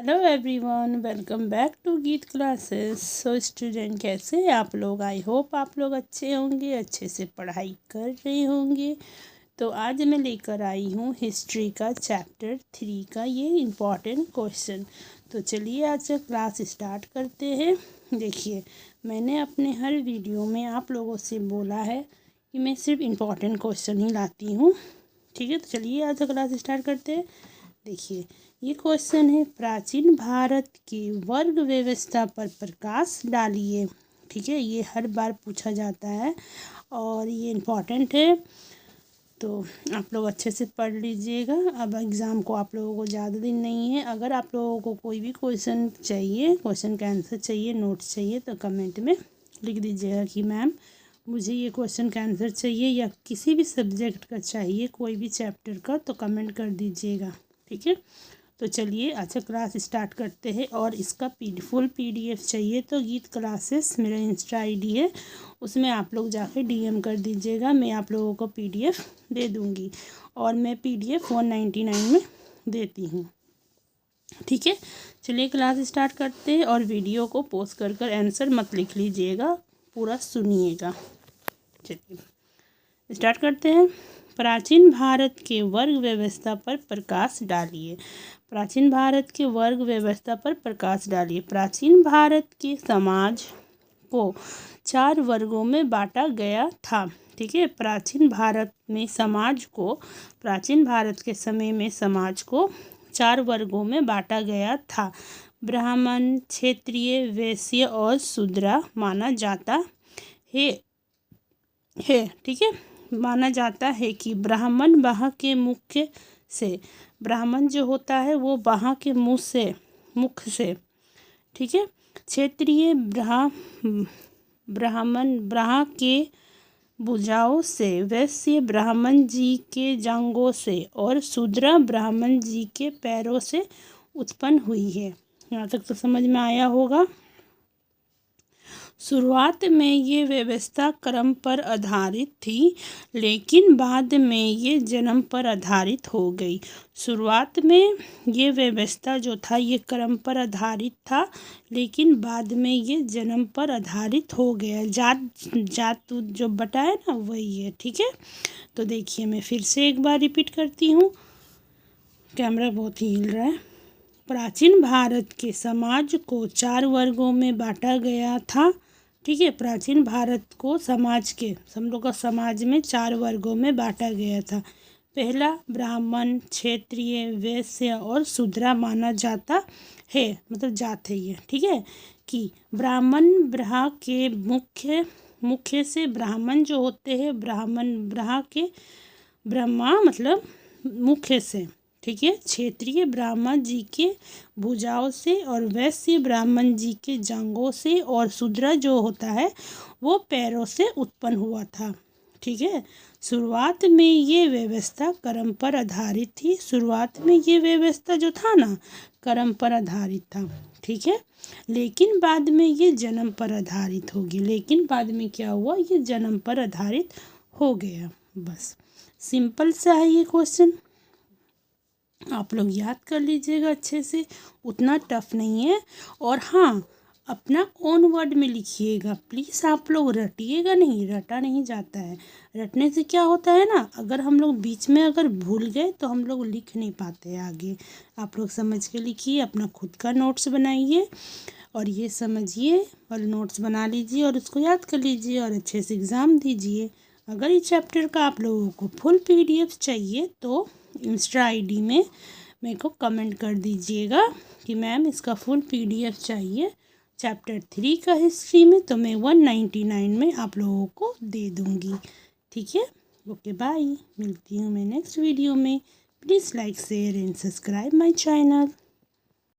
Hello everyone, welcome back to Geet classes. So student, कैसे हैं आप लोग? आई होप आप लोग अच्छे होंगे, अच्छे से पढ़ाई कर रहे होंगे। तो आज मैं लेकर आई हूँ हिस्ट्री का चैप्टर 3 का ये इम्पॉर्टेंट क्वेश्चन। तो चलिए आज से क्लास स्टार्ट करते हैं। देखिए, मैंने अपने हर वीडियो में आप लोगों से बोला है कि मैं सिर्फ इम्पॉर्टेंट क्वेश्चन ही लाती हूँ। ठीक है, तो चलिए आज से क्लास स्टार्ट करते हैं। देखिए, ये क्वेश्चन है, प्राचीन भारत की वर्ग व्यवस्था पर प्रकाश डालिए। ठीक है, ये हर बार पूछा जाता है और ये इम्पॉर्टेंट है, तो आप लोग अच्छे से पढ़ लीजिएगा। अब एग्ज़ाम को आप लोगों को ज़्यादा दिन नहीं है। अगर आप लोगों को कोई भी क्वेश्चन चाहिए, क्वेश्चन का आंसर चाहिए, नोट्स चाहिए, तो कमेंट में लिख दीजिएगा कि मैम मुझे ये क्वेश्चन का आंसर चाहिए, या किसी भी सब्जेक्ट का चाहिए, कोई भी चैप्टर का, तो कमेंट कर दीजिएगा। ठीक है, तो चलिए अच्छा क्लास स्टार्ट करते हैं। और इसका फुल PDF चाहिए तो गीत क्लासेस मेरा इंस्टा ID है, उसमें आप लोग जाके DM कर दीजिएगा, मैं आप लोगों को PDF दे दूँगी। और मैं PDF 199 में देती हूँ। ठीक है, चलिए क्लास स्टार्ट करते हैं। और वीडियो को पॉज कर आंसर मत लिख लीजिएगा, पूरा सुनिएगा। चलिए स्टार्ट करते हैं। प्राचीन भारत के वर्ग व्यवस्था पर प्रकाश डालिए। प्राचीन भारत के वर्ग व्यवस्था पर प्रकाश डालिए। प्राचीन भारत के समाज को 4 वर्गों में बांटा गया था। ठीक है, प्राचीन भारत के समय में समाज को 4 वर्गों में बांटा गया था। ब्राह्मण, क्षत्रिय, वैश्य और शूद्र माना जाता है। ठीक है, माना जाता है कि ब्राह्मण बाह के मुख्य से, ब्राह्मण जो होता है वो बाह के मुख से, ठीक है, क्षत्रिय ब्राह्मण बाह के भुजाओं से, वैश्य ब्राह्मण जी के जांघों से और शूद्र ब्राह्मण जी के पैरों से उत्पन्न हुई है। यहाँ तक तो समझ में आया होगा। शुरुआत में ये व्यवस्था क्रम पर आधारित थी, लेकिन बाद में ये जन्म पर आधारित हो गई। शुरुआत में ये व्यवस्था जो था ये क्रम पर आधारित था, लेकिन बाद में ये जन्म पर आधारित हो गया। जात जो बटा है ना, वही है। ठीक है, तो देखिए मैं फिर से एक बार रिपीट करती हूँ, कैमरा बहुत ही हिल रहा है। प्राचीन भारत के समाज को 4 वर्गों में बांटा गया था। ठीक है, प्राचीन भारत को हम लोग का समाज में 4 वर्गों में बांटा गया था। पहला ब्राह्मण, क्षत्रिय, वैश्य और शूद्र माना जाता है, मतलब जात है ये। ठीक है, कि ब्राह्मण ब्राह के मुख्य से, ब्राह्मण जो होते हैं, ब्राह्मण ब्राह के ब्रह्मा मतलब मुख्य से। ठीक है, क्षत्रिय ब्राह्मण जी के भुजाओं से और वैश्य ब्राह्मण जी के जांघों से, और शूद्र जो होता है वो पैरों से उत्पन्न हुआ था। ठीक है, शुरुआत में ये व्यवस्था कर्म पर आधारित थी। शुरुआत में ये व्यवस्था जो था ना, कर्म पर आधारित था। ठीक है, लेकिन बाद में ये जन्म पर आधारित होगी। लेकिन बाद में क्या हुआ, ये जन्म पर आधारित हो गया। बस सिंपल सा है ये क्वेश्चन, आप लोग याद कर लीजिएगा अच्छे से, उतना टफ नहीं है। और हाँ, अपना ओन वर्ड में लिखिएगा प्लीज़। आप लोग रटिएगा नहीं, रटा नहीं जाता है। रटने से क्या होता है ना, अगर हम लोग बीच में अगर भूल गए तो हम लोग लिख नहीं पाते आगे। आप लोग समझ के लिखिए, अपना खुद का नोट्स बनाइए और ये समझिए और नोट्स बना लीजिए और उसको याद कर लीजिए और अच्छे से एग्ज़ाम दीजिए। अगर इस चैप्टर का आप लोगों को फुल PDF चाहिए तो इंस्टा ID में मेरे को कमेंट कर दीजिएगा कि मैम इसका फुल PDF चाहिए चैप्टर 3 का हिस्ट्री में, तो मैं 199 में आप लोगों को दे दूँगी। ठीक है, ओके बाय, मिलती हूँ मैं नेक्स्ट वीडियो में। Please like, share and subscribe my channel.